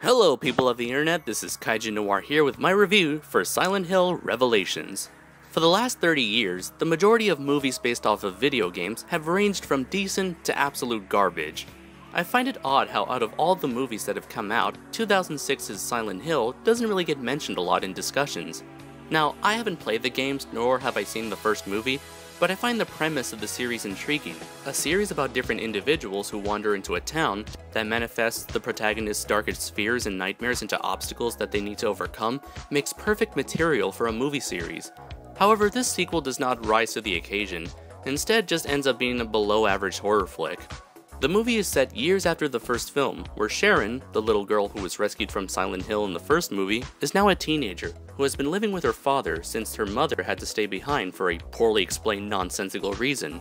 Hello people of the internet, this is Kaijin Noir here with my review for Silent Hill Revelations. For the last 30 years, the majority of movies based off of video games have ranged from decent to absolute garbage. I find it odd how out of all the movies that have come out, 2006's Silent Hill doesn't really get mentioned a lot in discussions. Now, I haven't played the games, nor have I seen the first movie, but I find the premise of the series intriguing. A series about different individuals who wander into a town that manifests the protagonist's darkest fears and nightmares into obstacles that they need to overcome makes perfect material for a movie series. However, this sequel does not rise to the occasion, instead just ends up being a below-average horror flick. The movie is set years after the first film, where Sharon, the little girl who was rescued from Silent Hill in the first movie, is now a teenager who has been living with her father since her mother had to stay behind for a poorly explained nonsensical reason.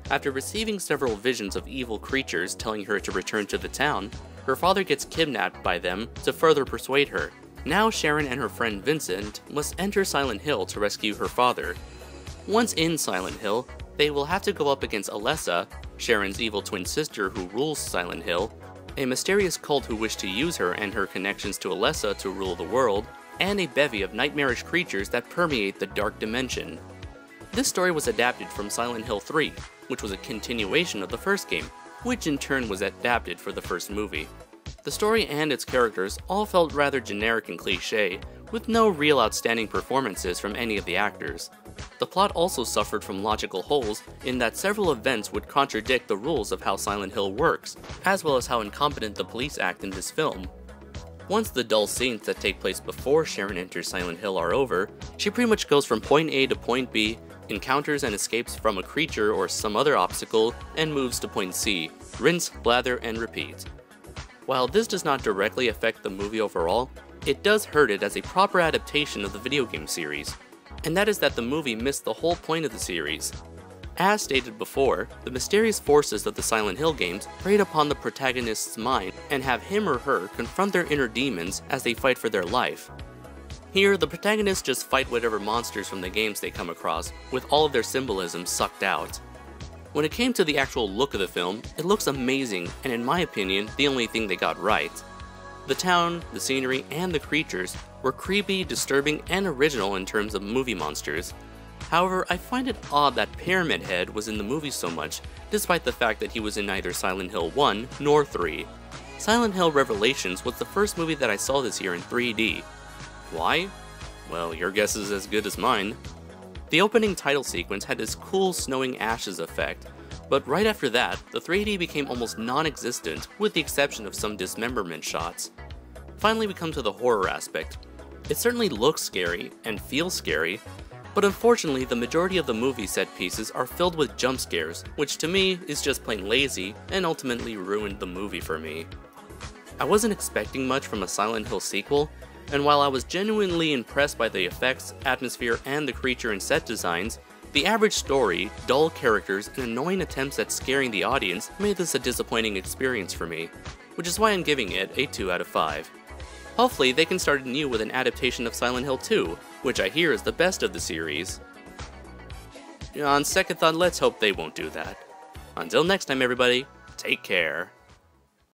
After receiving several visions of evil creatures telling her to return to the town, her father gets kidnapped by them to further persuade her. Now Sharon and her friend Vincent must enter Silent Hill to rescue her father. Once in Silent Hill, they will have to go up against Alessa, Sharon's evil twin sister who rules Silent Hill, a mysterious cult who wish to use her and her connections to Alessa to rule the world, and a bevy of nightmarish creatures that permeate the dark dimension. This story was adapted from Silent Hill 3, which was a continuation of the first game, which in turn was adapted for the first movie. The story and its characters all felt rather generic and cliché, with no real outstanding performances from any of the actors. The plot also suffered from logical holes in that several events would contradict the rules of how Silent Hill works, as well as how incompetent the police act in this film. Once the dull scenes that take place before Sharon enters Silent Hill are over, she pretty much goes from point A to point B, encounters and escapes from a creature or some other obstacle, and moves to point C, rinse, lather, and repeat. While this does not directly affect the movie overall, it does hurt it as a proper adaptation of the video game series, and that is that the movie missed the whole point of the series. As stated before, the mysterious forces of the Silent Hill games preyed upon the protagonist's mind and have him or her confront their inner demons as they fight for their life. Here, the protagonists just fight whatever monsters from the games they come across, with all of their symbolism sucked out. When it came to the actual look of the film, it looks amazing and in my opinion, the only thing they got right. The town, the scenery, and the creatures were creepy, disturbing, and original in terms of movie monsters. However, I find it odd that Pyramid Head was in the movie so much, despite the fact that he was in neither Silent Hill 1 nor 3. Silent Hill Revelations was the first movie that I saw this year in 3D. Why? Well, your guess is as good as mine. The opening title sequence had this cool snowing ashes effect, but right after that, the 3D became almost non-existent, with the exception of some dismemberment shots. Finally, we come to the horror aspect. It certainly looks scary, and feels scary, but unfortunately the majority of the movie set pieces are filled with jump scares, which to me is just plain lazy, and ultimately ruined the movie for me. I wasn't expecting much from a Silent Hill sequel, and while I was genuinely impressed by the effects, atmosphere, and the creature and set designs, the average story, dull characters, and annoying attempts at scaring the audience made this a disappointing experience for me, which is why I'm giving it a 2 out of 5. Hopefully they can start anew with an adaptation of Silent Hill 2, which I hear is the best of the series. On second thought, let's hope they won't do that. Until next time everybody, take care.